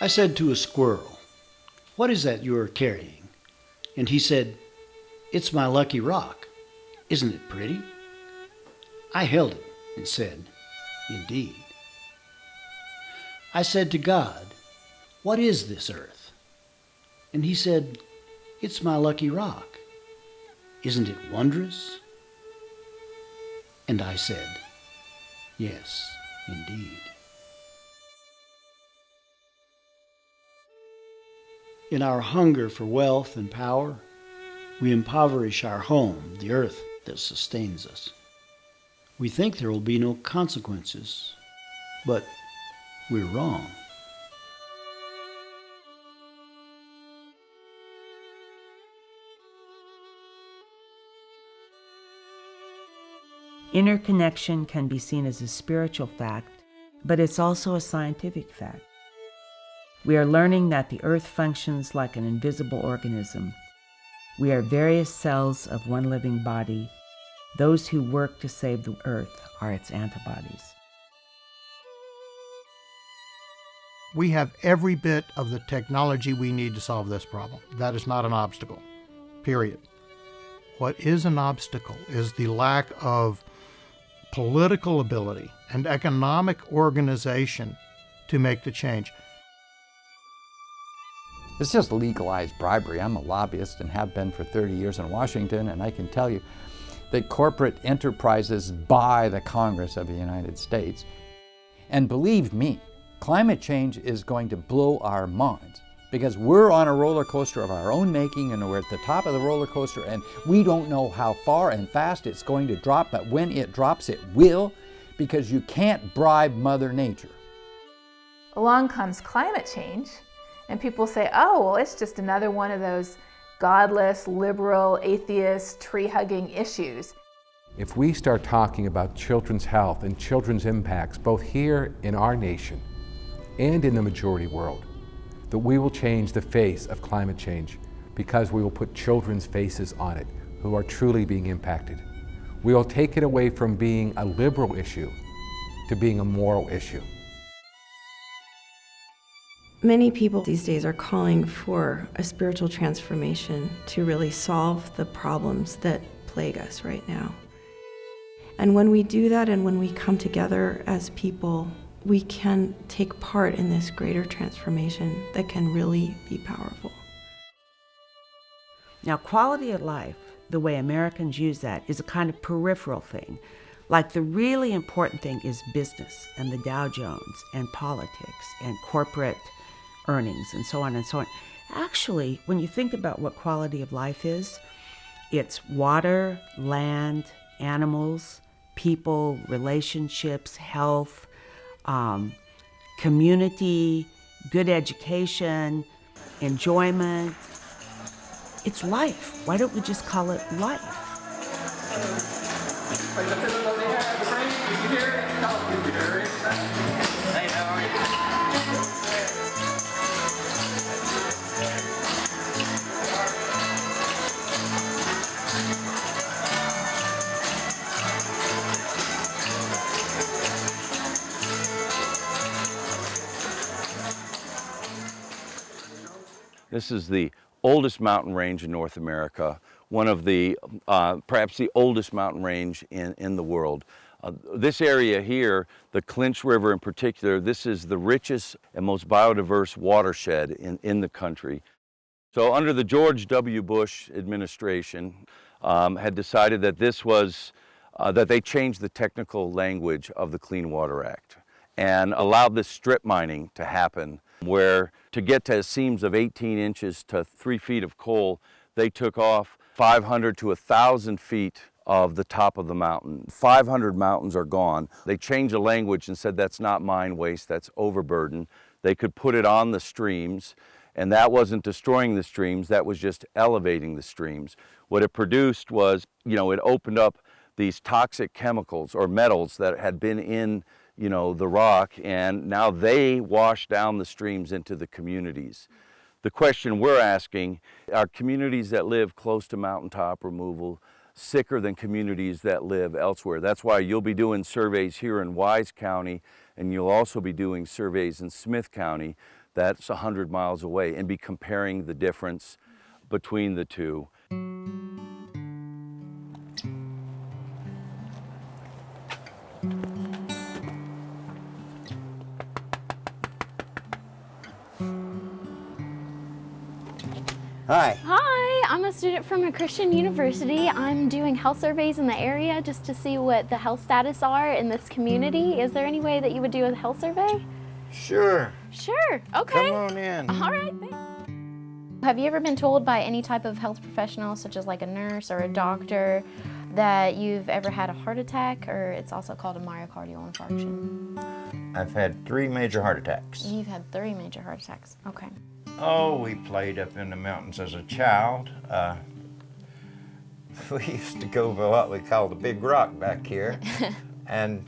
I said to a squirrel, "What is that you are carrying?" And he said, "It's my lucky rock. Isn't it pretty?" I held it and said, "Indeed." I said to God, "What is this earth?" And he said, "It's my lucky rock. Isn't it wondrous?" And I said, "Yes, indeed." In our hunger for wealth and power, we impoverish our home, the earth that sustains us. We think there will be no consequences, but we're wrong. Interconnection can be seen as a spiritual fact, but it's also a scientific fact. We are learning that the earth functions like an invisible organism. We are various cells of one living body. Those who work to save the earth are its antibodies. We have every bit of the technology we need to solve this problem. That is not an obstacle, period. What is an obstacle is the lack of political ability and economic organization to make the change. It's just legalized bribery. I'm a lobbyist and have been for 30 years in Washington, and I can tell you that corporate enterprises buy the Congress of the United States. And believe me, climate change is going to blow our minds because we're on a roller coaster of our own making, and we're at the top of the roller coaster, and we don't know how far and fast it's going to drop, but when it drops, it will, because you can't bribe Mother Nature. Along comes climate change, and people say, oh, well, it's just another one of those godless, liberal, atheist, tree-hugging issues. If we start talking about children's health and children's impacts, both here in our nation and in the majority world, that we will change the face of climate change because we will put children's faces on it who are truly being impacted. We will take it away from being a liberal issue to being a moral issue. Many people these days are calling for a spiritual transformation to really solve the problems that plague us right now. And when we do that and when we come together as people, we can take part in this greater transformation that can really be powerful. Now, quality of life, the way Americans use that, is a kind of peripheral thing. Like the really important thing is business and the Dow Jones and politics and corporate earnings and so on and so on. Actually, when you think about what quality of life is, it's water, land, animals, people, relationships, health, community, good education, enjoyment. It's life. Why don't we just call it life? This is the oldest mountain range in North America, one of the, perhaps the oldest mountain range in the world. This area here, the Clinch River in particular, this is the richest and most biodiverse watershed in the country. So under the George W. Bush administration, had decided that this was, that they changed the technical language of the Clean Water Act and allowed this strip mining to happen, where to get to seams of 18 inches to 3 feet of coal, they took off 500 to 1,000 feet of the top of the mountain. 500 mountains are gone. They changed the language and said that's not mine waste, that's overburden. They could put it on the streams, and that wasn't destroying the streams, that was just elevating the streams. What it produced was, it opened up these toxic chemicals or metals that had been in the rock, and now they wash down the streams into the communities. The question we're asking, are communities that live close to mountaintop removal sicker than communities that live elsewhere? That's why you'll be doing surveys here in Wise County, and you'll also be doing surveys in Smith County. that's 100 miles away and be comparing the difference between the two. Hi. Hi, I'm a student from a Christian university. I'm doing health surveys in the area just to see what the health status are in this community. Is there any way that you would do a health survey? Sure. Sure, okay. Come on in. All right, thanks. Have you ever been told by any type of health professional, such as like a nurse or a doctor, that you've ever had a heart attack, or it's also called a myocardial infarction? I've had 3 major heart attacks. You've had 3 major heart attacks, okay. Oh, we played up in the mountains as a child. We used to go to what we call the Big Rock back here. And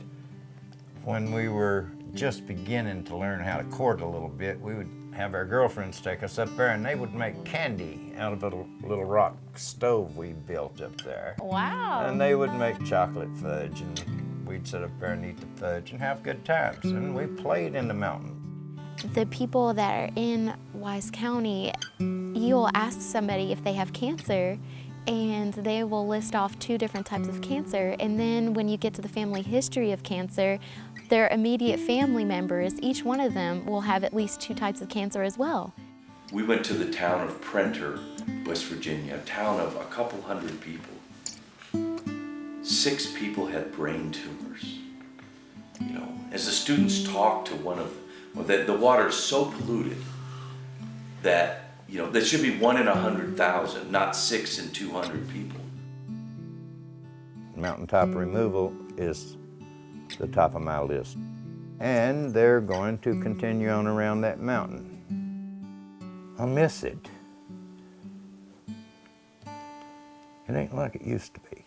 when we were just beginning to learn how to court a little bit, we would have our girlfriends take us up there, and they would make candy out of a little rock stove we built up there. Wow. And they would make chocolate fudge, and we'd sit up there and eat the fudge and have good times. And we played in the mountains. The people that are in Wise County, you'll ask somebody if they have cancer, and they will list off 2 different types of cancer. And then when you get to the family history of cancer, their immediate family members, each one of them will have at least 2 types of cancer as well. We went to the town of Prenter, West Virginia, a town of a couple hundred people. 6 people had brain tumors. You know, as the students talked to one of them, the water is so polluted that, you know, there should be 1 in 100,000, not 6 in 200 people. Mountaintop removal is the top of my list. And they're going to continue on around that mountain. I miss it. It ain't like it used to be.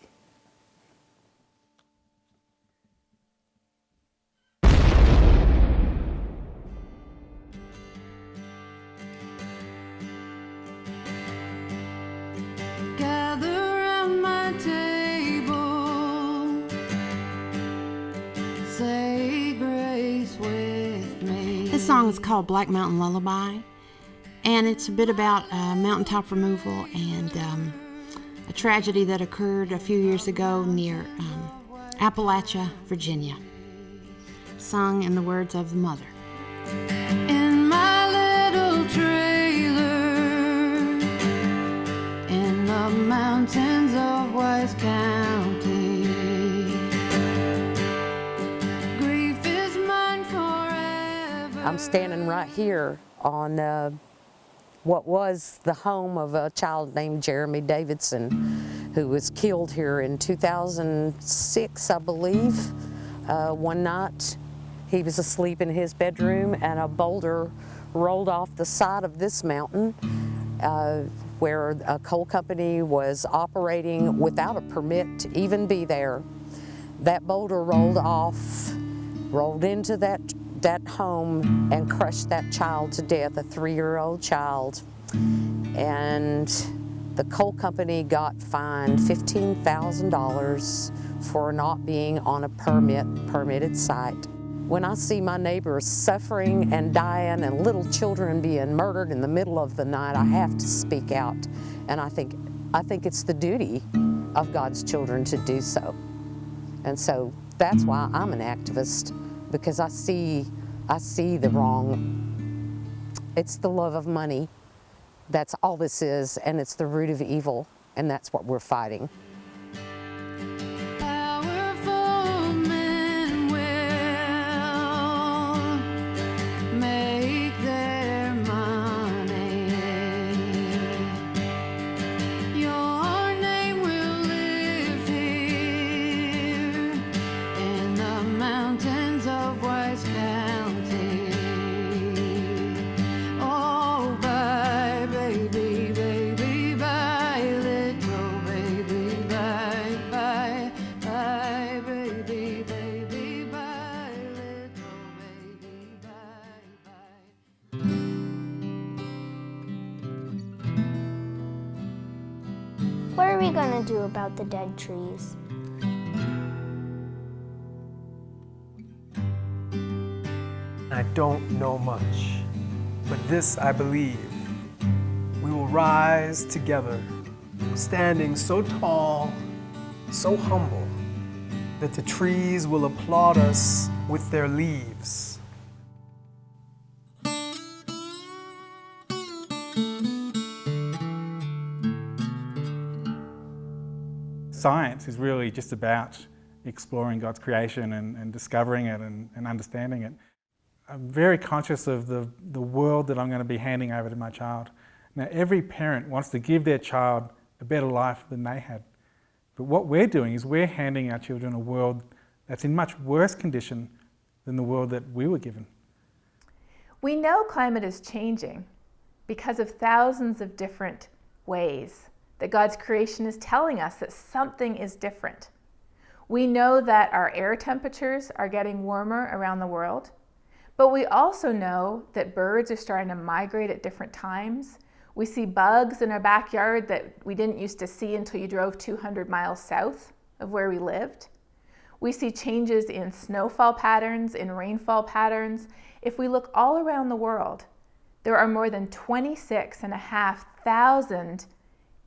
This song is called Black Mountain Lullaby, and it's a bit about mountaintop removal and a tragedy that occurred a few years ago near Appalachia, Virginia, sung in the words of the mother. In my little trailer in the mountains of Wise County, I'm standing right here on what was the home of a child named Jeremy Davidson, who was killed here in 2006, I believe. One night, he was asleep in his bedroom, and a boulder rolled off the side of this mountain where a coal company was operating without a permit to even be there. That boulder rolled off, rolled into that home and crushed that child to death, a 3-year-old child. And the coal company got fined $15,000 for not being on a permitted site. When I see my neighbors suffering and dying and little children being murdered in the middle of the night, I have to speak out. And I think it's the duty of God's children to do so. And so that's why I'm an activist, because I see the wrong. It's the love of money. That's all this is, and it's the root of evil, and that's what we're fighting. Powerful men will make their money. Your name will live here in the mountains of Wise County. Oh, bye, baby, baby, bye, little baby, bye, bye, bye, baby, baby, bye, little baby, bye, bye. What are we gonna do about the dead trees? I don't know much. But this I believe, we will rise together, standing so tall, so humble, that the trees will applaud us with their leaves. Science is really just about exploring God's creation and discovering it and understanding it. I'm very conscious of the world that I'm going to be handing over to my child. Now, every parent wants to give their child a better life than they had. But what we're doing is we're handing our children a world that's in much worse condition than the world that we were given. We know climate is changing because of thousands of different ways that God's creation is telling us that something is different. We know that our air temperatures are getting warmer around the world, but we also know that birds are starting to migrate at different times. We see bugs in our backyard that we didn't used to see until you drove 200 miles south of where we lived. We see changes in snowfall patterns, in rainfall patterns. If we look all around the world, there are more than 26,500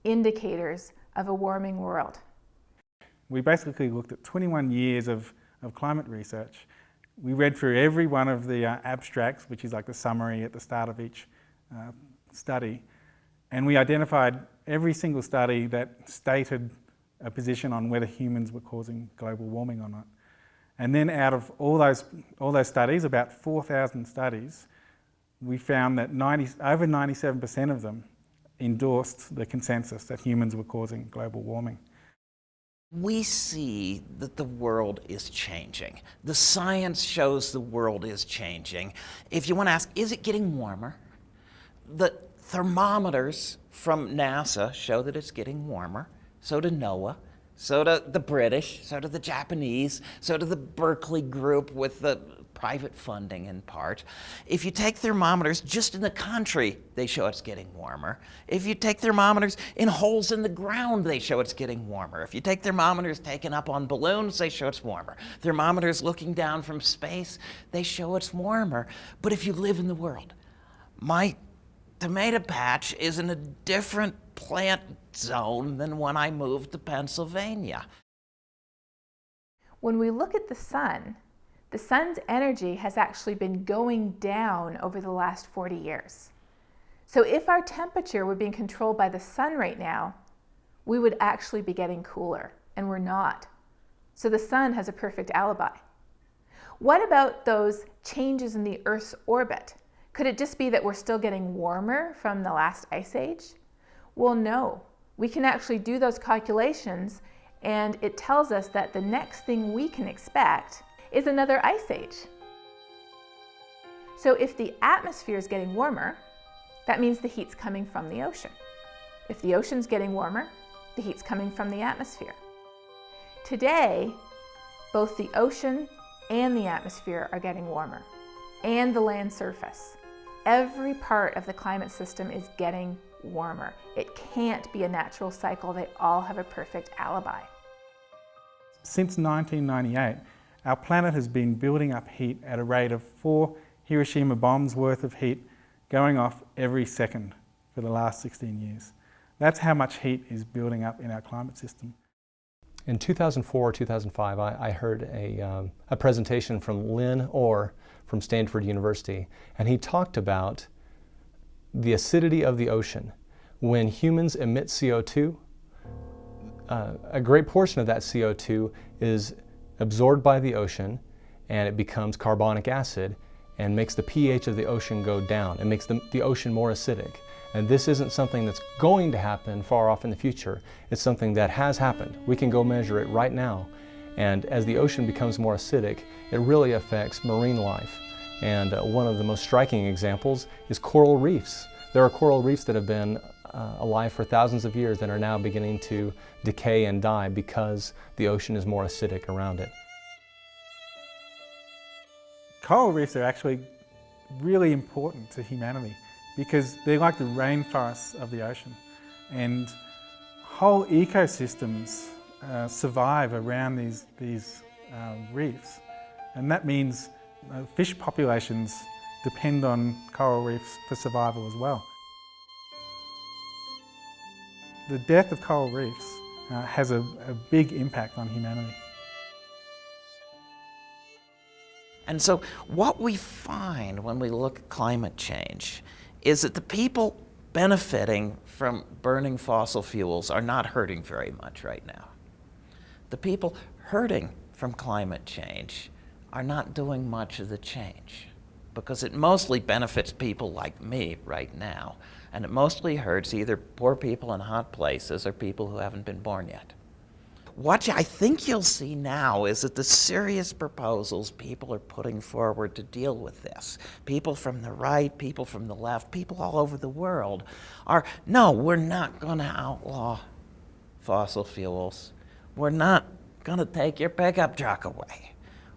indicators of a warming world. We basically looked at 21 years of climate research. We read through every one of the abstracts, which is like the summary at the start of each study, and we identified every single study that stated a position on whether humans were causing global warming or not. And then out of all those studies, about 4,000 studies, we found that over 97% of them endorsed the consensus that humans were causing global warming. We see that the world is changing. The science shows the world is changing. If you want to ask, is it getting warmer? The thermometers from NASA show that it's getting warmer. So do NOAA, so do the British, so do the Japanese, so do the Berkeley group with the private funding in part. If you take thermometers just in the country, they show it's getting warmer. If you take thermometers in holes in the ground, they show it's getting warmer. If you take thermometers taken up on balloons, they show it's warmer. Thermometers looking down from space, they show it's warmer. But if you live in the world, my tomato patch is in a different plant zone than when I moved to Pennsylvania. When we look at the sun's energy has actually been going down over the last 40 years. So if our temperature were being controlled by the sun right now, we would actually be getting cooler, and we're not. So the sun has a perfect alibi. What about those changes in the Earth's orbit? Could it just be that we're still getting warmer from the last ice age? Well, no. We can actually do those calculations, and it tells us that the next thing we can expect is another ice age. So if the atmosphere is getting warmer, that means the heat's coming from the ocean. If the ocean's getting warmer, the heat's coming from the atmosphere. Today, both the ocean and the atmosphere are getting warmer, and the land surface. Every part of the climate system is getting warmer. It can't be a natural cycle. They all have a perfect alibi. Since 1998, our planet has been building up heat at a rate of 4 Hiroshima bombs worth of heat going off every second for the last 16 years. That's how much heat is building up in our climate system. In 2004 or 2005, I heard a presentation from Lynn Orr from Stanford University, and he talked about the acidity of the ocean. When humans emit CO2, a great portion of that CO2 is absorbed by the ocean, and it becomes carbonic acid and makes the pH of the ocean go down. It makes the ocean more acidic. And this isn't something that's going to happen far off in the future. It's something that has happened. We can go measure it right now. And as the ocean becomes more acidic, it really affects marine life. And one of the most striking examples is coral reefs. There are coral reefs that have been alive for thousands of years that are now beginning to decay and die because the ocean is more acidic around it. Coral reefs are actually really important to humanity because they're like the rainforests of the ocean, and whole ecosystems survive around these reefs, and that means fish populations depend on coral reefs for survival as well. The death of coral reefs has a big impact on humanity. And so what we find when we look at climate change is that the people benefiting from burning fossil fuels are not hurting very much right now. The people hurting from climate change are not doing much of the change because it mostly benefits people like me right now, and it mostly hurts either poor people in hot places or people who haven't been born yet. What I think you'll see now is that the serious proposals people are putting forward to deal with this, people from the right, people from the left, people all over the world, are, no, we're not going to outlaw fossil fuels. We're not going to take your pickup truck away.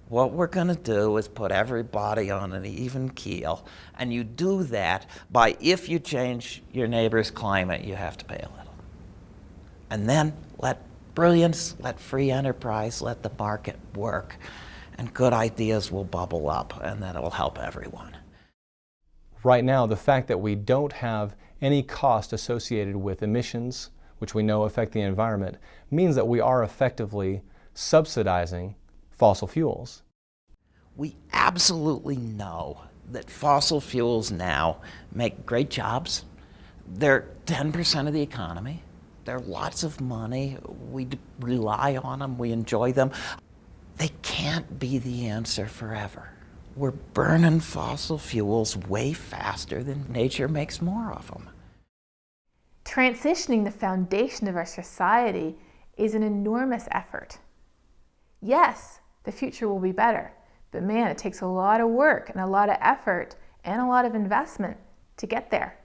What we're going to do is put everybody on an even keel, and you do that by, if you change your neighbor's climate, you have to pay a little. And then let brilliance, let free enterprise, let the market work, and good ideas will bubble up, and that will help everyone. Right now, the fact that we don't have any cost associated with emissions, which we know affect the environment, means that we are effectively subsidizing fossil fuels. We absolutely know that fossil fuels now make great jobs. They're 10% of the economy. They're lots of money. We rely on them. We enjoy them. They can't be the answer forever. We're burning fossil fuels way faster than nature makes more of them. Transitioning the foundation of our society is an enormous effort. Yes, the future will be better, but man, it takes a lot of work and a lot of effort and a lot of investment to get there.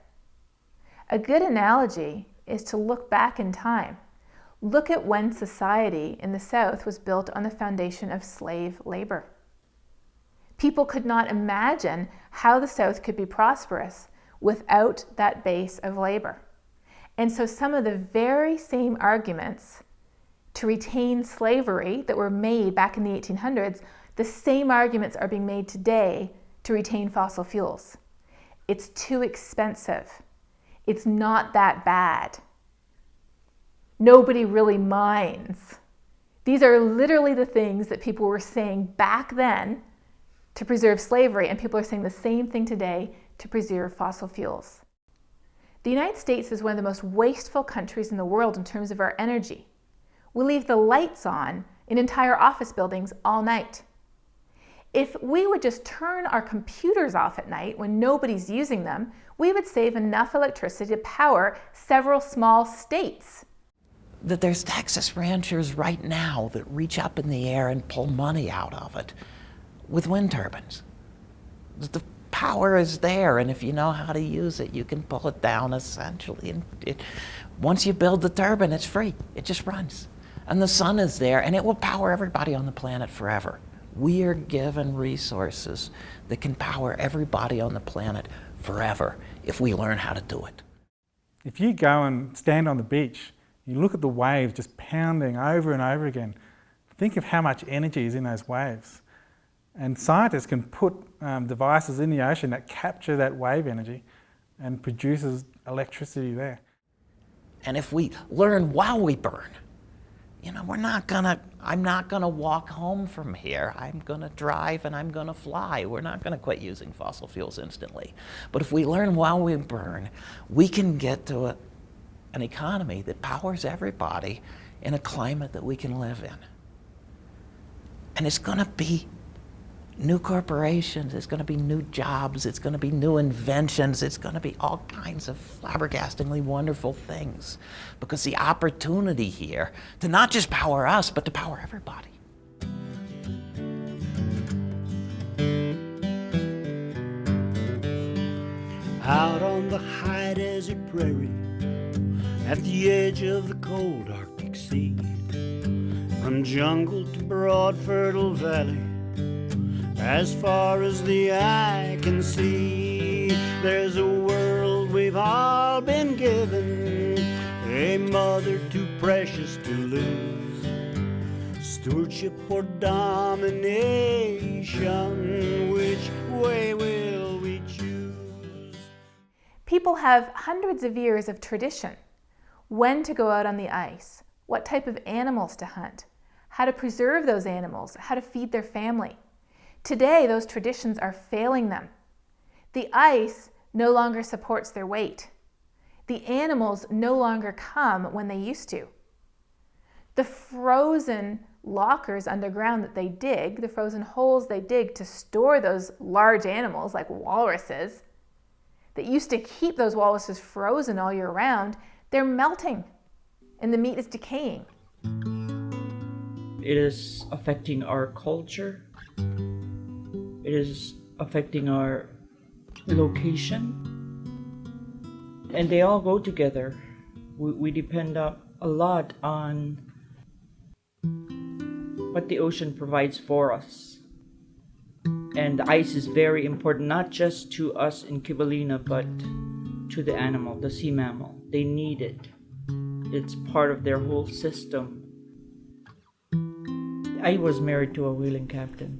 A good analogy is to look back in time. Look at when society in the South was built on the foundation of slave labor. People could not imagine how the South could be prosperous without that base of labor. And so some of the very same arguments to retain slavery that were made back in the 1800s, the same arguments are being made today to retain fossil fuels. It's too expensive. It's not that bad. Nobody really minds. These are literally the things that people were saying back then to preserve slavery, and people are saying the same thing today to preserve fossil fuels. The United States is one of the most wasteful countries in the world in terms of our energy. We leave the lights on in entire office buildings all night. If we would just turn our computers off at night when nobody's using them, we would save enough electricity to power several small states. That there's Texas ranchers right now that reach up in the air and pull money out of it with wind turbines. That the power is there, and if you know how to use it, you can pull it down essentially. And once you build the turbine, it's free. It just runs. And the sun is there, and it will power everybody on the planet forever. We are given resources that can power everybody on the planet forever if we learn how to do it. If you go and stand on the beach, you look at the waves just pounding over and over again, think of how much energy is in those waves. And scientists can put devices in the ocean that capture that wave energy and produces electricity there. And if we learn while we burn, you know, I'm not gonna walk home from here. I'm gonna drive and I'm gonna fly. We're not gonna quit using fossil fuels instantly. But if we learn while we burn, we can get to an economy that powers everybody in a climate that we can live in. And it's gonna be new corporations, it's going to be new jobs, it's going to be new inventions, it's going to be all kinds of flabbergastingly wonderful things. Because the opportunity here to not just power us, but to power everybody. Out on the high desert prairie, at the edge of the cold Arctic Sea, from jungle to broad fertile valley, as far as the eye can see, there's a world we've all been given, a mother too precious to lose. Stewardship or domination, which way will we People have hundreds of years of tradition. When to go out on the ice, what type of animals to hunt, how to preserve those animals, how to feed their family. Today, those traditions are failing them. The ice no longer supports their weight. The animals no longer come when they used to. The frozen lockers underground that they dig, the frozen holes they dig to store those large animals like walruses, that used to keep those walruses frozen all year round, they're melting and the meat is decaying. It is affecting our culture. It is affecting our location. And they all go together. We depend a lot on what the ocean provides for us. And the ice is very important, not just to us in Kivalina, but to the animal, the sea mammal. They need it. It's part of their whole system. I was married to a whaling captain,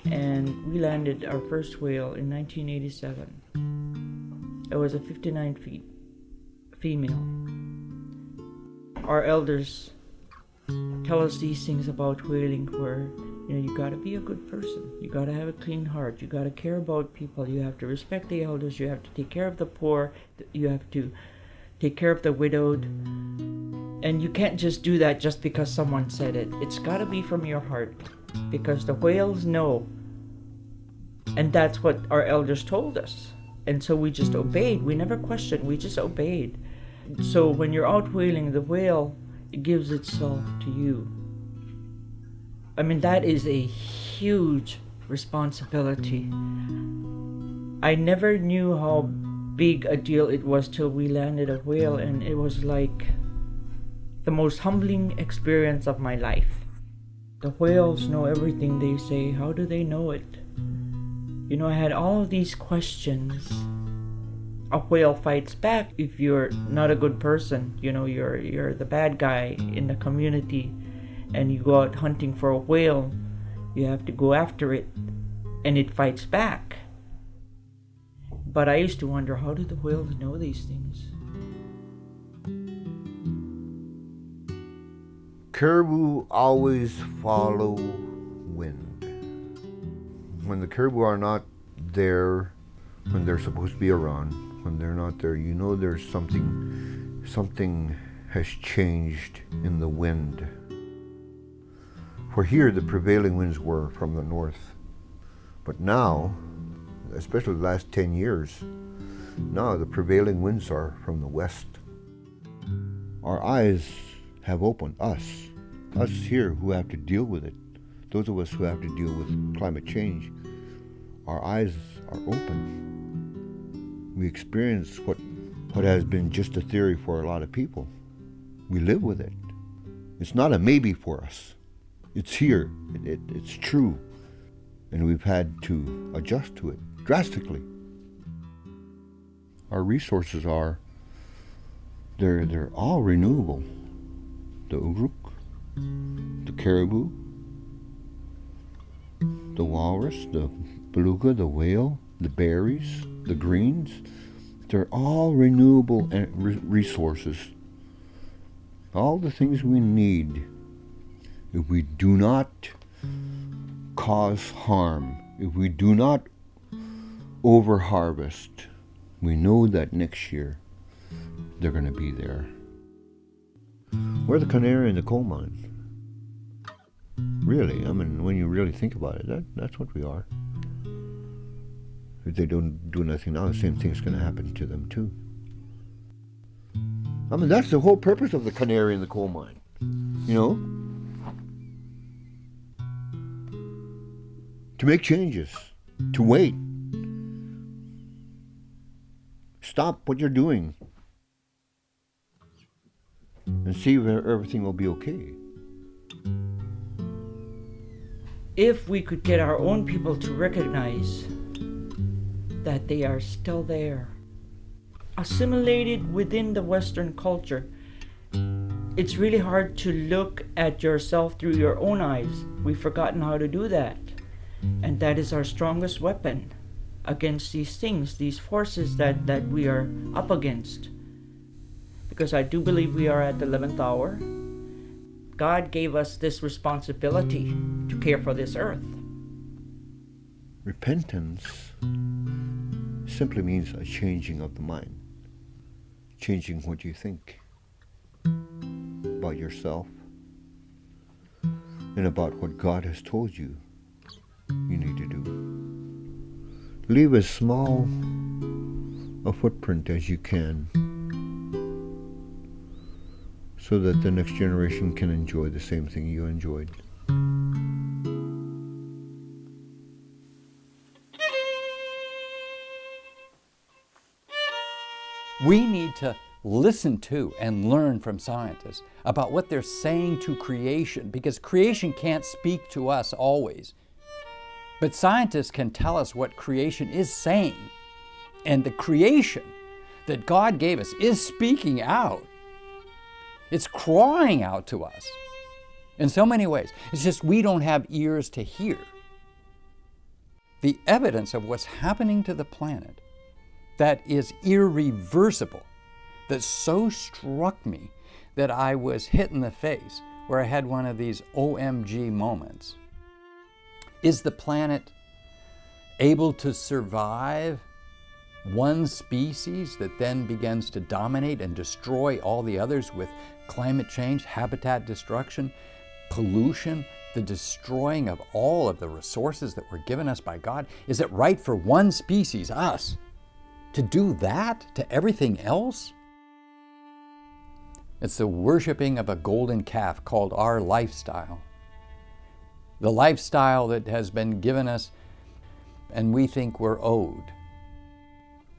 and we landed our first whale in 1987. It was a 59 feet female. Our elders tell us these things about whaling where, you gotta be a good person. You gotta have a clean heart. You gotta care about people. You have to respect the elders. You have to take care of the poor. You have to take care of the widowed. And you can't just do that just because someone said it. It's gotta be from your heart, because the whales know. And that's what our elders told us. And so we just obeyed. We never questioned. We just obeyed. So when you're out whaling, the whale, it gives itself to you. I mean, that is a huge responsibility. I never knew how big a deal it was till we landed a whale, and it was like the most humbling experience of my life. The whales know everything. They say, how do they know it? I had all of these questions. A whale fights back if you're not a good person. You're the bad guy in the community, and you go out hunting for a whale. You have to go after it, and it fights back. But I used to wonder, how do the whales know these things? Caribou always follow wind. When the caribou are not there, when they're supposed to be around, when they're not there, there's something has changed in the wind. For here, the prevailing winds were from the north. But now, especially the last 10 years, now the prevailing winds are from the west. Our eyes have opened, us here who have to deal with it, those of us who have to deal with climate change. Our eyes are open. We experience what has been just a theory for a lot of people. We live with it. It's not a maybe for us. It's here. It's true. And we've had to adjust to it drastically. Our resources they're all renewable. The uruk, the caribou, the walrus, the beluga, the whale, the berries, the greens, they're all renewable resources. All the things we need. If we do not cause harm, if we do not over-harvest, we know that next year they're going to be there. We're the canary in the coal mine. Really, when you really think about it, that's what we are. If they don't do nothing now, the same thing's going to happen to them too. That's the whole purpose of the canary in the coal mine. To make changes, to wait. Stop what you're doing and see if everything will be okay. If we could get our own people to recognize that they are still there, assimilated within the Western culture, it's really hard to look at yourself through your own eyes. We've forgotten how to do that. And that is our strongest weapon. against these things, these forces that we are up against. Because I do believe we are at the 11th hour. God gave us this responsibility to care for this earth. Repentance simply means a changing of the mind, changing what you think about yourself and about what God has told you you need to do. Leave as small a footprint as you can so that the next generation can enjoy the same thing you enjoyed. We need to listen to and learn from scientists about what they're saying to creation, because creation can't speak to us always. But scientists can tell us what creation is saying. And the creation that God gave us is speaking out. It's crying out to us in so many ways. It's just we don't have ears to hear. The evidence of what's happening to the planet that is irreversible, that so struck me that I was hit in the face, where I had one of these OMG moments. Is the planet able to survive one species that then begins to dominate and destroy all the others with climate change, habitat destruction, pollution, the destroying of all of the resources that were given us by God? Is it right for one species, us, to do that to everything else? It's the worshiping of a golden calf called our lifestyle. The lifestyle that has been given us and we think we're owed.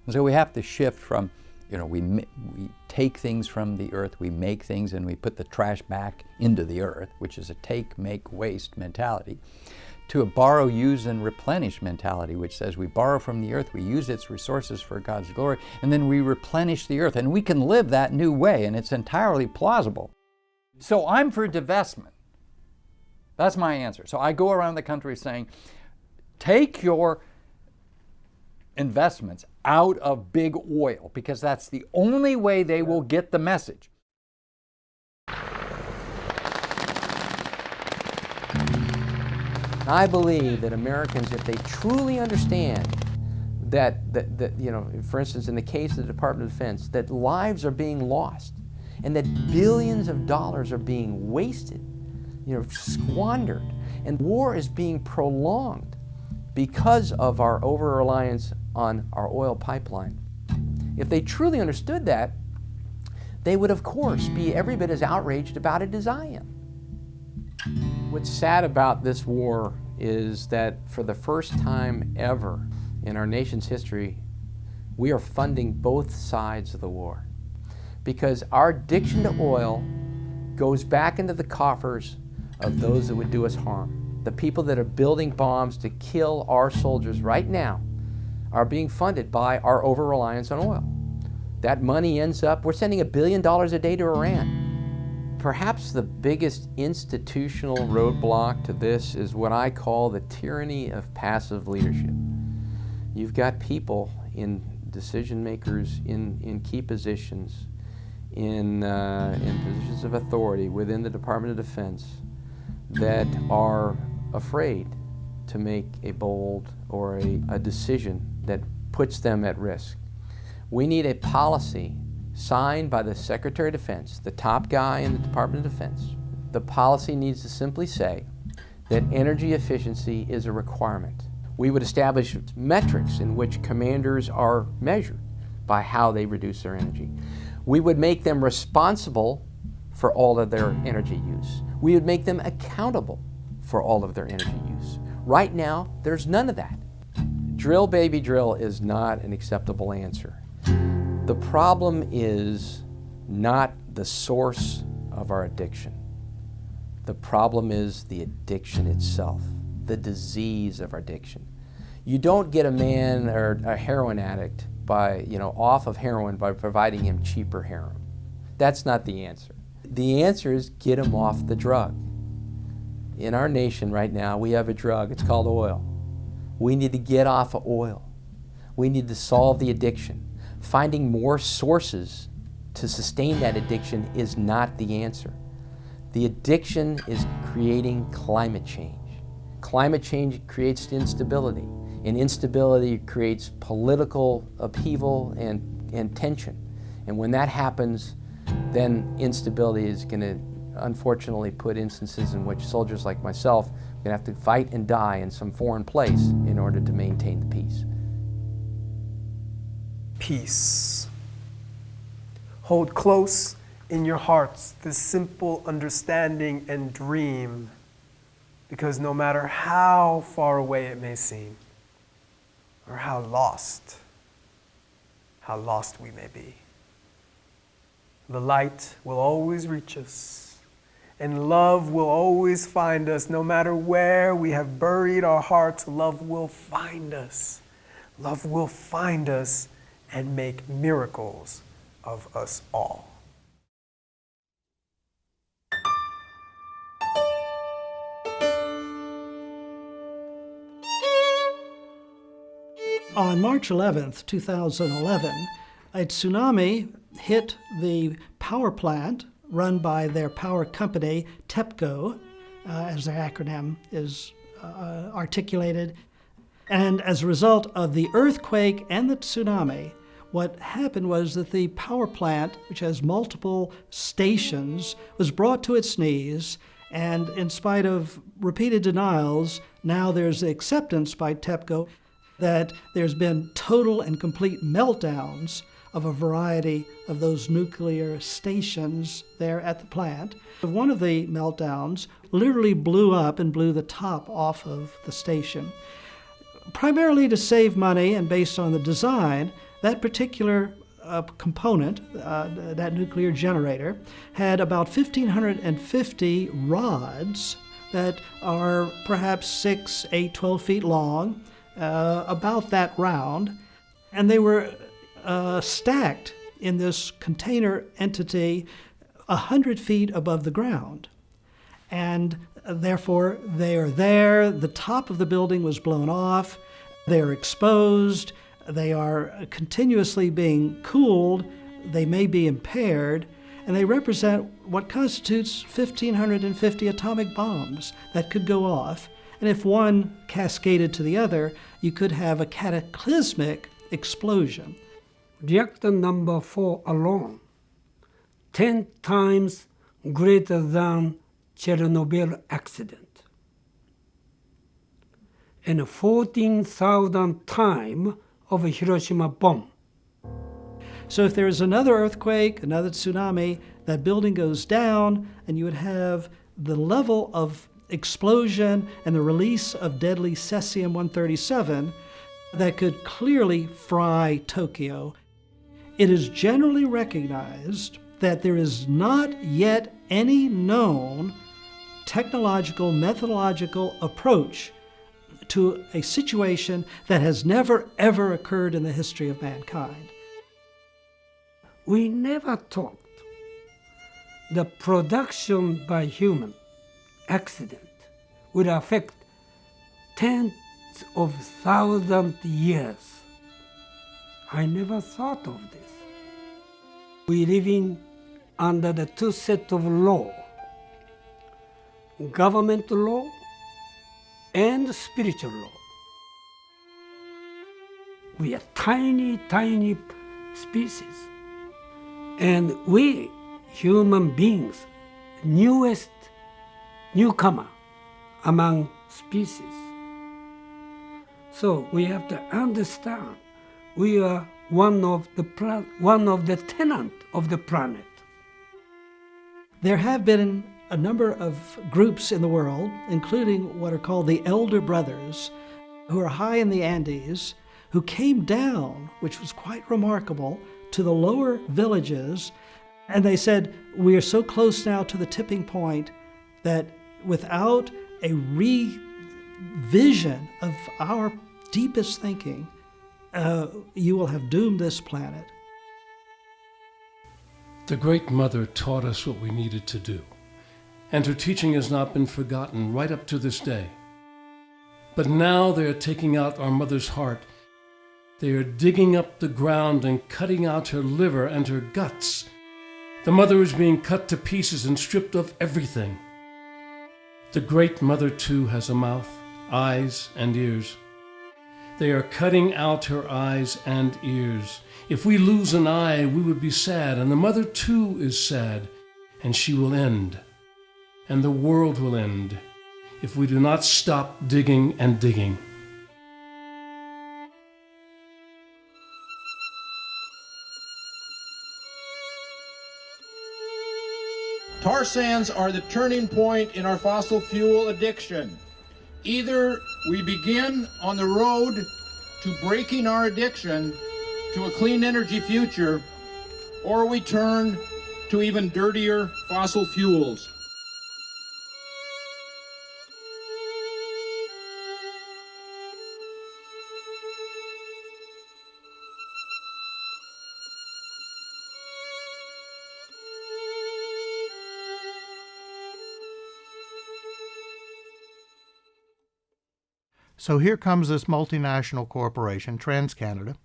And so we have to shift from, we take things from the earth, we make things, and we put the trash back into the earth, which is a take, make, waste mentality, to a borrow, use, and replenish mentality, which says we borrow from the earth, we use its resources for God's glory, and then we replenish the earth. And we can live that new way, and it's entirely plausible. So I'm for divestment. That's my answer. So I go around the country saying, take your investments out of big oil, because that's the only way they will get the message. I believe that Americans, if they truly understand that, for instance, in the case of the Department of Defense, that lives are being lost and that billions of dollars are being wasted, squandered, and war is being prolonged because of our over-reliance on our oil pipeline. If they truly understood that, they would, of course, be every bit as outraged about it as I am. What's sad about this war is that for the first time ever in our nation's history, we are funding both sides of the war. Because our addiction to oil goes back into the coffers of those that would do us harm. The people that are building bombs to kill our soldiers right now are being funded by our over-reliance on oil. That money ends up, we're sending $1 billion a day to Iran. Perhaps the biggest institutional roadblock to this is what I call the tyranny of passive leadership. You've got people in decision makers in key positions, in positions of authority within the Department of Defense that are afraid to make a bold or a decision that puts them at risk. We need a policy signed by the Secretary of Defense, the top guy in the Department of Defense. The policy needs to simply say that energy efficiency is a requirement. We would establish metrics in which commanders are measured by how they reduce their energy. We would make them responsible for all of their energy use. We would make them accountable for all of their energy use. Right now, there's none of that. Drill, baby, drill is not an acceptable answer. The problem is not the source of our addiction. The problem is the addiction itself, the disease of our addiction. You don't get a man or a heroin addict by, off of heroin by providing him cheaper heroin. That's not the answer. The answer is get him off the drug. In our nation right now, we have a drug, it's called oil. We need to get off of oil. We need to solve the addiction. Finding more sources to sustain that addiction is not the answer. The addiction is creating climate change. Climate change creates instability, and instability creates political upheaval and tension. And when that happens, then instability is going to unfortunately put instances in which soldiers like myself are going to have to fight and die in some foreign place in order to maintain the peace. Peace. Hold close in your hearts this simple understanding and dream, because no matter how far away it may seem, or how lost we may be, the light will always reach us, and love will always find us. No matter where we have buried our hearts, love will find us. Love will find us and make miracles of us all. On March 11th, 2011, a tsunami hit the power plant run by their power company, TEPCO, as their acronym is articulated. And as a result of the earthquake and the tsunami, what happened was that the power plant, which has multiple stations, was brought to its knees. And in spite of repeated denials, now there's acceptance by TEPCO that there's been total and complete meltdowns of a variety of those nuclear stations there at the plant. One of the meltdowns literally blew up and blew the top off of the station. Primarily to save money and based on the design, that particular component, that nuclear generator, had about 1,550 rods that are perhaps 6, 8, 12 feet long, about that round, and they were stacked in this container entity 100 feet above the ground. And therefore, they are there. The top of the building was blown off. They're exposed. They are continuously being cooled. They may be impaired. And they represent what constitutes 1,550 atomic bombs that could go off. And if one cascaded to the other, you could have a cataclysmic explosion. Reactor number 4 alone, 10 times greater than Chernobyl accident, and 14,000 times of a Hiroshima bomb. So if there is another earthquake, another tsunami, that building goes down, and you would have the level of explosion and the release of deadly cesium-137 that could clearly fry Tokyo. It is generally recognized that there is not yet any known technological, methodological approach to a situation that has never, ever occurred in the history of mankind. We never thought the production by human accident would affect tens of thousands of years. I never thought of this. We living under the two sets of law, government law and spiritual law. We are tiny, tiny species. And we, human beings, newcomer among species. So we have to understand we are one of the tenants of the planet. There have been a number of groups in the world, including what are called the Elder Brothers, who are high in the Andes, who came down, which was quite remarkable, to the lower villages, and they said, we are so close now to the tipping point that without a revision of our deepest thinking, you will have doomed this planet. The Great Mother taught us what we needed to do, and her teaching has not been forgotten right up to this day. But now they are taking out our mother's heart They are digging up the ground and cutting out her liver and her guts. The mother is being cut to pieces and stripped of everything. The great mother, too, has a mouth, eyes, and ears. They are cutting out her eyes and ears. If we lose an eye, we would be sad, and the mother, too, is sad, and she will end, and the world will end, if we do not stop digging and digging. Tar sands are the turning point in our fossil fuel addiction. Either we begin on the road to breaking our addiction to a clean energy future, or we turn to even dirtier fossil fuels. So here comes this multinational corporation, TransCanada,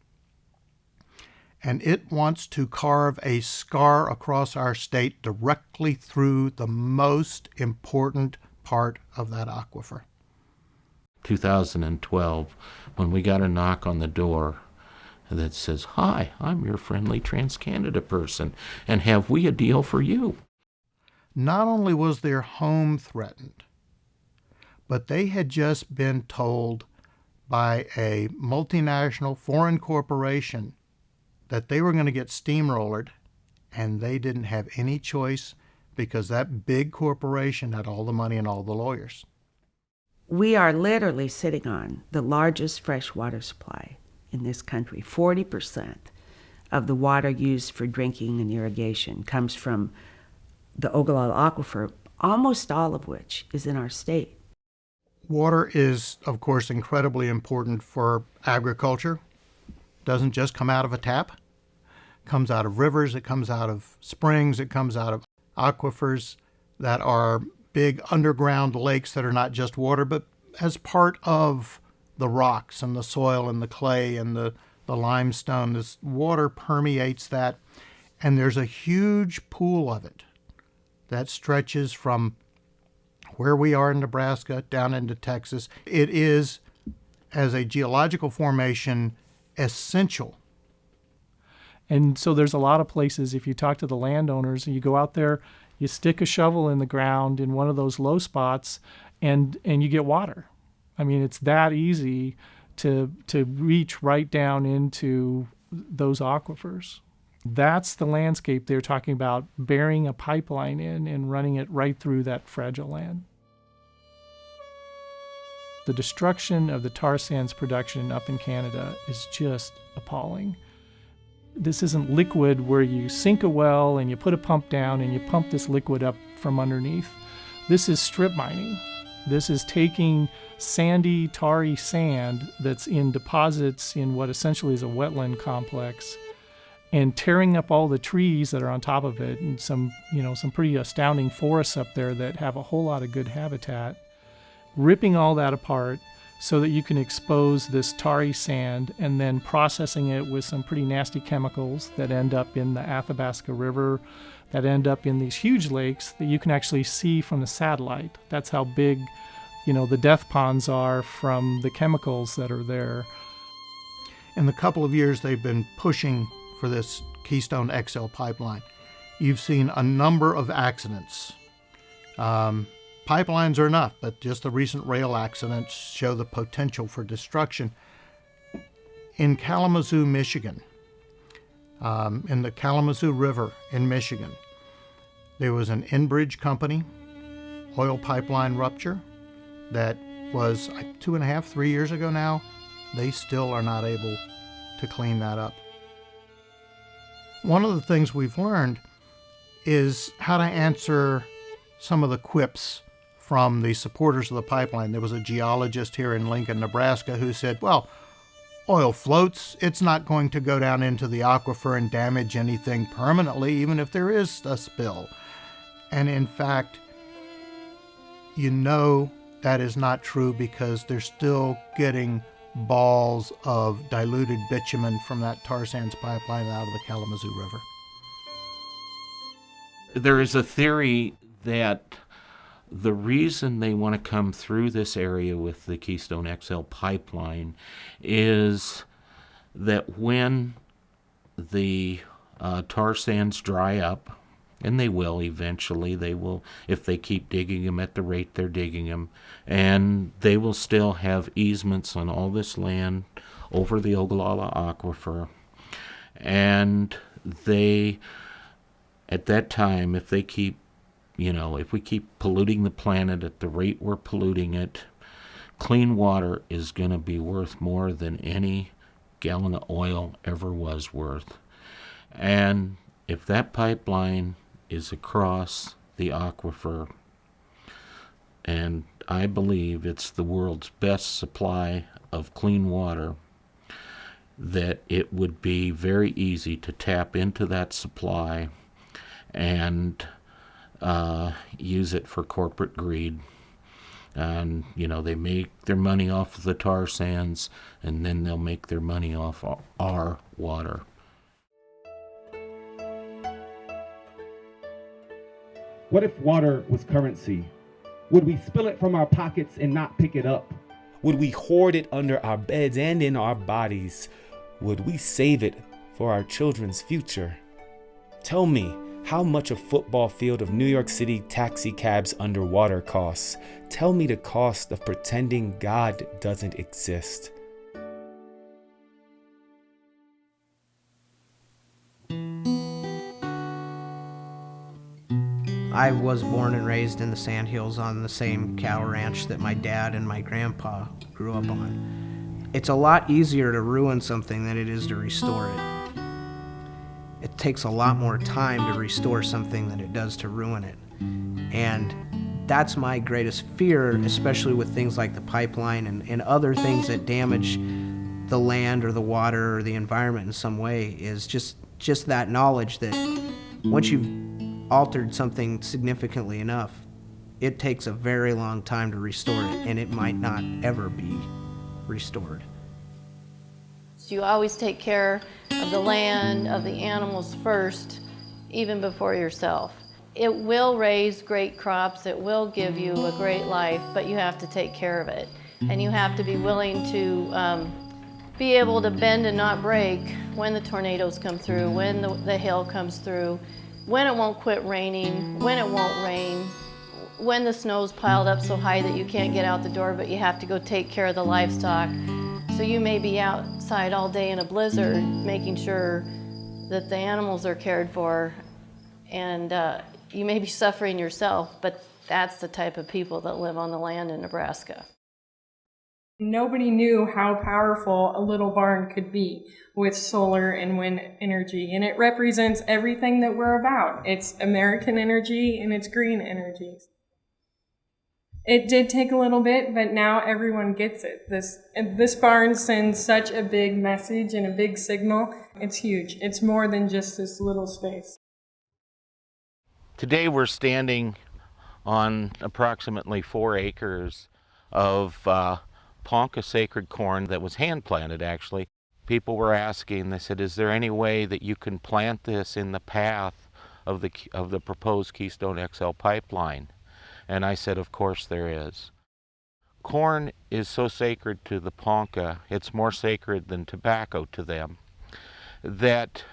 and it wants to carve a scar across our state directly through the most important part of that aquifer. 2012, when we got a knock on the door that says, "Hi, I'm your friendly TransCanada person, and have we a deal for you?" Not only was their home threatened, but they had just been told by a multinational foreign corporation that they were going to get steamrollered, and they didn't have any choice because that big corporation had all the money and all the lawyers. We are literally sitting on the largest freshwater supply in this country. 40% of the water used for drinking and irrigation comes from the Ogallala Aquifer, almost all of which is in our state. Water is, of course, incredibly important for agriculture. Doesn't just come out of a tap. It comes out of rivers, it comes out of springs, it comes out of aquifers that are big underground lakes that are not just water, but as part of the rocks and the soil and the clay and the limestone. This water permeates that, and there's a huge pool of it that stretches from where we are in Nebraska down into Texas. It is, as a geological formation, essential. And so there's a lot of places, if you talk to the landowners, and you go out there, you stick a shovel in the ground in one of those low spots, and you get water. I mean, it's that easy to reach right down into those aquifers. That's the landscape they're talking about, burying a pipeline in and running it right through that fragile land. The destruction of the tar sands production up in Canada is just appalling. This isn't liquid where you sink a well and you put a pump down and you pump this liquid up from underneath. This is strip mining. This is taking sandy, tarry sand that's in deposits in what essentially is a wetland complex and tearing up all the trees that are on top of it, and some pretty astounding forests up there that have a whole lot of good habitat, ripping all that apart so that you can expose this tarry sand and then processing it with some pretty nasty chemicals that end up in the Athabasca River, that end up in these huge lakes that you can actually see from the satellite. That's how big, the death ponds are from the chemicals that are there. In the couple of years they've been pushing for this Keystone XL pipeline, you've seen a number of accidents. Pipelines are enough, but just the recent rail accidents show the potential for destruction. In Kalamazoo, Michigan, in the Kalamazoo River in Michigan, there was an Enbridge company oil pipeline rupture that was 2.5, 3 years ago now. They still are not able to clean that up. One of the things we've learned is how to answer some of the quips from the supporters of the pipeline. There was a geologist here in Lincoln, Nebraska, who said, well, oil floats. It's not going to go down into the aquifer and damage anything permanently, even if there is a spill. And in fact, that is not true because they're still getting balls of diluted bitumen from that tar sands pipeline out of the Kalamazoo River. There is a theory that the reason they want to come through this area with the Keystone XL pipeline is that when the tar sands dry up, and they will eventually, they will, if they keep digging them at the rate they're digging them, and they will still have easements on all this land over the Ogallala Aquifer, and they, at that time, if they keep, if we keep polluting the planet at the rate we're polluting it, clean water is going to be worth more than any gallon of oil ever was worth. And if that pipeline is across the aquifer, and I believe it's the world's best supply of clean water, that it would be very easy to tap into that supply and use it for corporate greed. And, they make their money off of the tar sands, and then they'll make their money off our water. What if water was currency? Would we spill it from our pockets and not pick it up? Would we hoard it under our beds and in our bodies? Would we save it for our children's future? Tell me how much a football field of New York City taxi cabs underwater costs. Tell me the cost of pretending God doesn't exist. I was born and raised in the Sandhills on the same cattle ranch that my dad and my grandpa grew up on. It's a lot easier to ruin something than it is to restore it. It takes a lot more time to restore something than it does to ruin it. And that's my greatest fear, especially with things like the pipeline and other things that damage the land or the water or the environment in some way, is just that knowledge that once you've altered something significantly enough, it takes a very long time to restore it, and it might not ever be restored. You always take care of the land, of the animals first, even before yourself. It will raise great crops, it will give you a great life, but you have to take care of it. And you have to be willing to be able to bend and not break when the tornadoes come through, when the hail comes through, when it won't quit raining, when it won't rain, when the snow's piled up so high that you can't get out the door, but you have to go take care of the livestock. So you may be outside all day in a blizzard making sure that the animals are cared for, and you may be suffering yourself, but that's the type of people that live on the land in Nebraska. Nobody knew how powerful a little barn could be with solar and wind energy, and it represents everything that we're about. It's American energy and it's green energy. It did take a little bit, but now everyone gets it. This barn sends such a big message and a big signal. It's huge. It's more than just this little space. Today we're standing on approximately 4 acres of Ponca sacred corn that was hand planted, actually. People were asking, they said, is there any way that you can plant this in the path of the proposed Keystone XL pipeline? And I said, of course there is. Corn is so sacred to the Ponca, it's more sacred than tobacco to them, that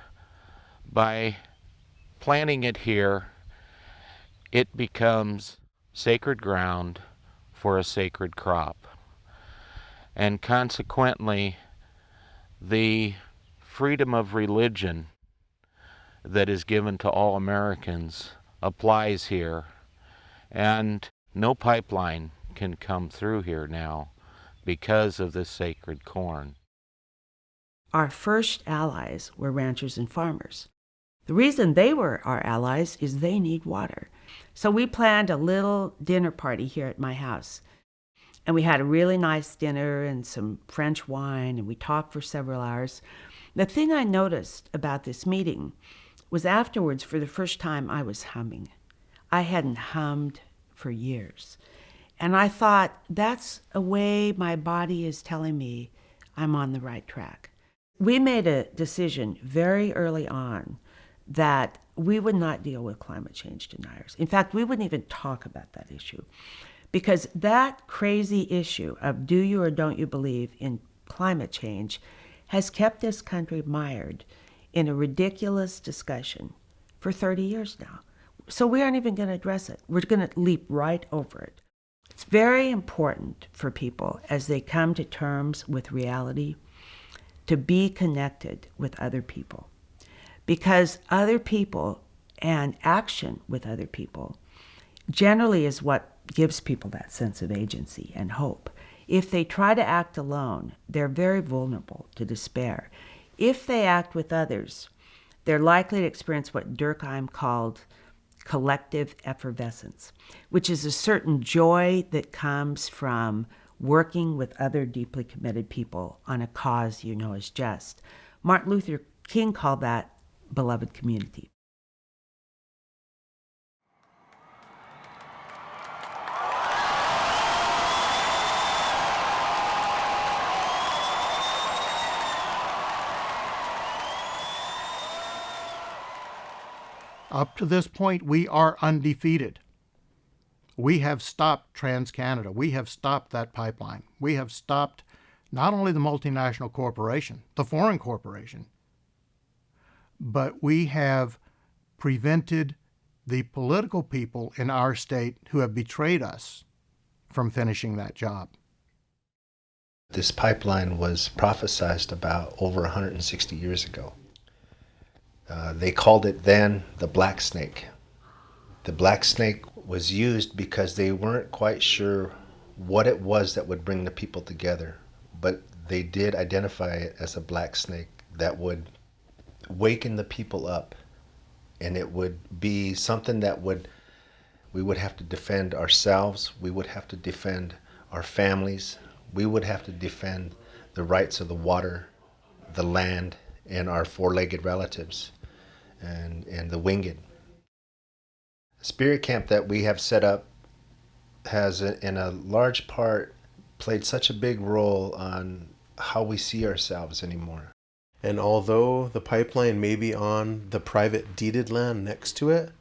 by planting it here, it becomes sacred ground for a sacred crop. And consequently, the freedom of religion that is given to all Americans applies here. And no pipeline can come through here now because of this sacred corn. Our first allies were ranchers and farmers. The reason they were our allies is they need water. So we planned a little dinner party here at my house. And we had a really nice dinner and some French wine, and we talked for several hours. The thing I noticed about this meeting was afterwards, for the first time, I was humming. I hadn't hummed for years. And I thought, that's a way my body is telling me I'm on the right track. We made a decision very early on that we would not deal with climate change deniers. In fact, we wouldn't even talk about that issue, because that crazy issue of do you or don't you believe in climate change has kept this country mired in a ridiculous discussion for 30 years now. So we aren't even going to address it. We're going to leap right over it. It's very important for people as they come to terms with reality to be connected with other people, because other people and action with other people generally is what gives people that sense of agency and hope. If they try to act alone, they're very vulnerable to despair. If they act with others, they're likely to experience what Durkheim called collective effervescence, which is a certain joy that comes from working with other deeply committed people on a cause you know is just. Martin Luther King called that beloved community. Up to this point, we are undefeated. We have stopped TransCanada. We have stopped that pipeline. We have stopped not only the multinational corporation, the foreign corporation, but we have prevented the political people in our state who have betrayed us from finishing that job. This pipeline was prophesized about over 160 years ago. They called it then the Black Snake. The Black Snake was used because they weren't quite sure what it was that would bring the people together, but they did identify it as a black snake that would waken the people up, and it would be something that we would have to defend ourselves, we would have to defend our families, we would have to defend the rights of the water, the land, and our four-legged relatives, and the winged. The spirit camp that we have set up has, in a large part, played such a big role on how we see ourselves anymore. And although the pipeline may be on the private deeded land next to it,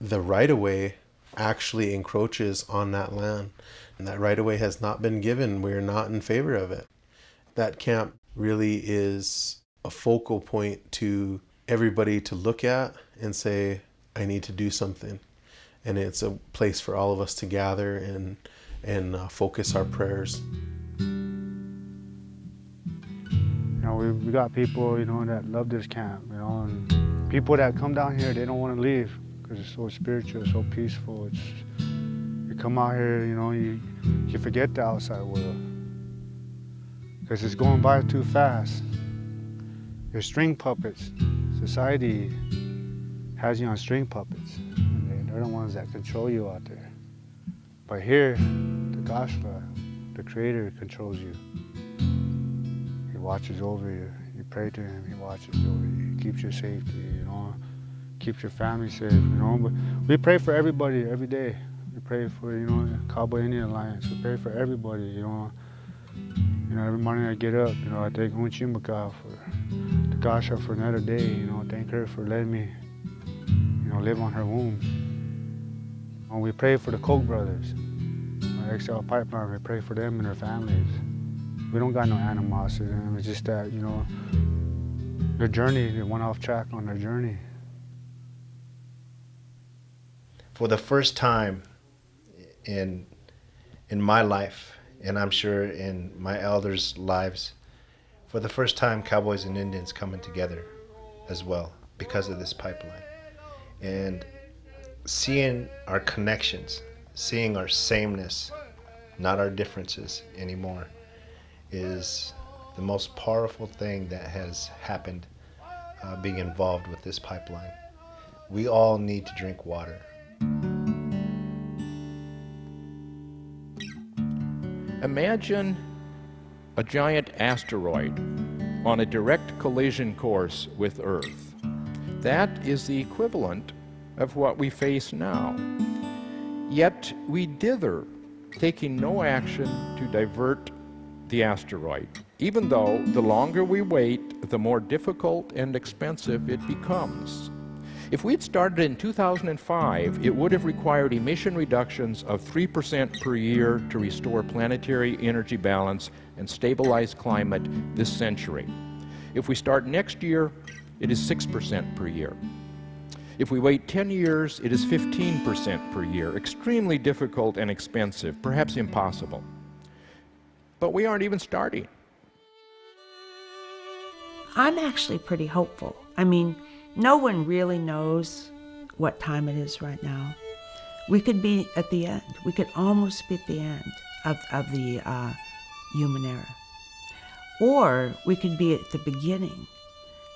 the right-of-way actually encroaches on that land. And that right-of-way has not been given. We're not in favor of it. That camp really is a focal point to everybody to look at and say, I need to do something. And it's a place for all of us to gather and focus our prayers. You know, we got people, you know, that love this camp, you know, and people that come down here, they don't want to leave because it's so spiritual, so peaceful. You come out here, you know, you forget the outside world because it's going by too fast. You're string puppets. Society has you on string puppets. And they're the ones that control you out there. But here, the Goshla, the Creator, controls you. He watches over you. You pray to Him, He watches over you. He keeps your safety, you know, keeps your family safe, you know. But we pray for everybody every day. We pray for, you know, Cowboy Indian Alliance. We pray for everybody, you know. You know, every morning I get up, you know, I thank Hunchimaka for the Gasha for another day, you know, thank her for letting me, you know, live on her womb. And we pray for the Koch brothers, our XL pipeline, we pray for them and their families. We don't got no animosity in them, it's just that, you know, their journey, they went off track on their journey. For the first time in my life, and I'm sure in my elders' lives, for the first time, Cowboys and Indians coming together as well because of this pipeline. And seeing our connections, seeing our sameness, not our differences anymore, is the most powerful thing that has happened being involved with this pipeline. We all need to drink water. Imagine a giant asteroid on a direct collision course with Earth. That is the equivalent of what we face now. Yet we dither, taking no action to divert the asteroid, even though the longer we wait, the more difficult and expensive it becomes. If we'd started in 2005, it would have required emission reductions of 3% per year to restore planetary energy balance and stabilize climate this century. If we start next year, it is 6% per year. If we wait 10 years, it is 15% per year. Extremely difficult and expensive, perhaps impossible. But we aren't even starting. I'm actually pretty hopeful. I mean, no one really knows what time it is right now. We could be at the end. We could almost be at the end of the human era. Or we could be at the beginning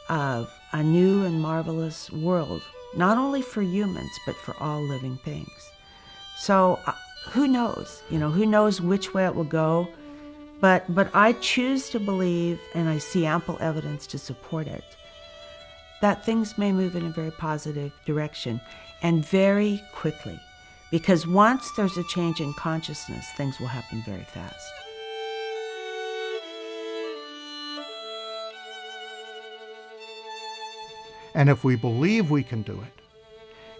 of a new and marvelous world, not only for humans, but for all living things. So who knows? You know, who knows which way it will go? But I choose to believe, and I see ample evidence to support it, that things may move in a very positive direction, and very quickly. Because once there's a change in consciousness, things will happen very fast. And if we believe we can do it,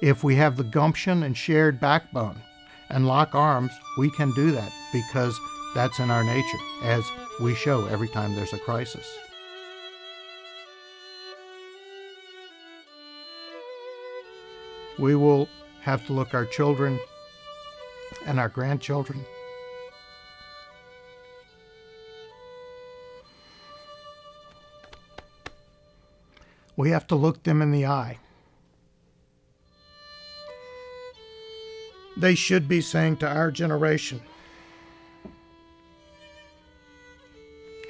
if we have the gumption and shared backbone and lock arms, we can do that, because that's in our nature, as we show every time there's a crisis. We will have to look our children and our grandchildren we have to look them in the eye. They should be saying to our generation,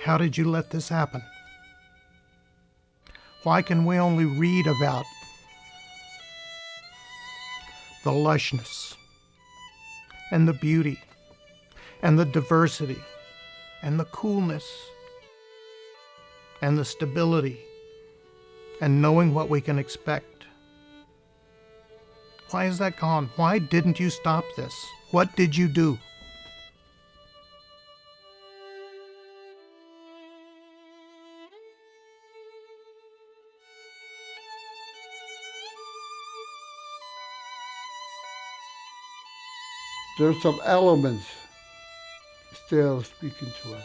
how did you let this happen? Why can we only read about the lushness and the beauty and the diversity and the coolness and the stability and knowing what we can expect? Why is that gone? Why didn't you stop this? What did you do? There's some elements still speaking to us.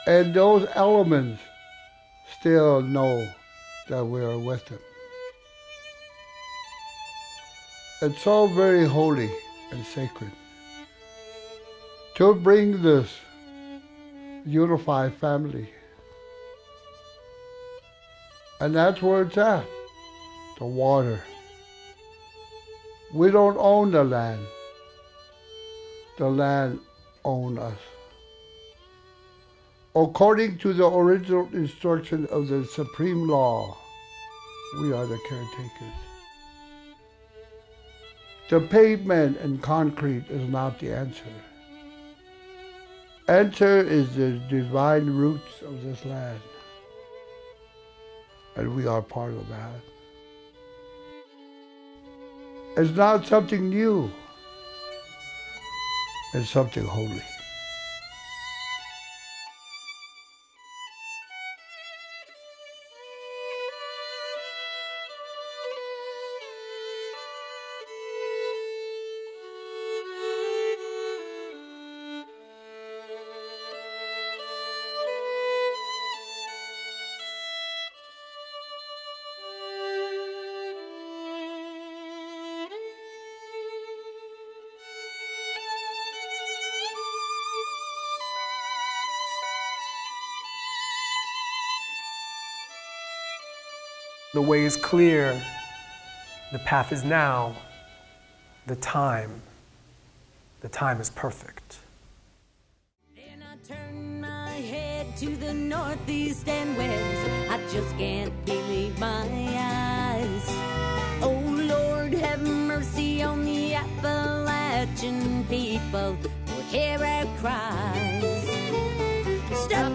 And those elements still know that we are with them. It's so very holy and sacred to bring this unified family. And that's where it's at, the water. We don't own the land. The land owns us. According to the original instruction of the supreme law, we are the caretakers. The pavement and concrete is not the answer. Answer is the divine roots of this land. And we are part of that. It's not something new. It's something holy. The way is clear. The path is now. The time is perfect. Then I turn my head to the northeast and west. I just can't believe my eyes. Oh Lord, have mercy on the Appalachian people who hear our cries. Stop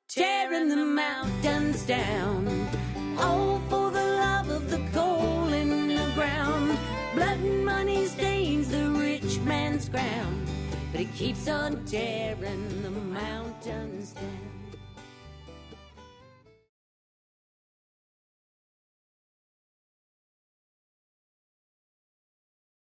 tearing the mountains down. All for the love of the coal in the ground. Blood and money stains the rich man's crown. but it keeps on tearing the mountains down.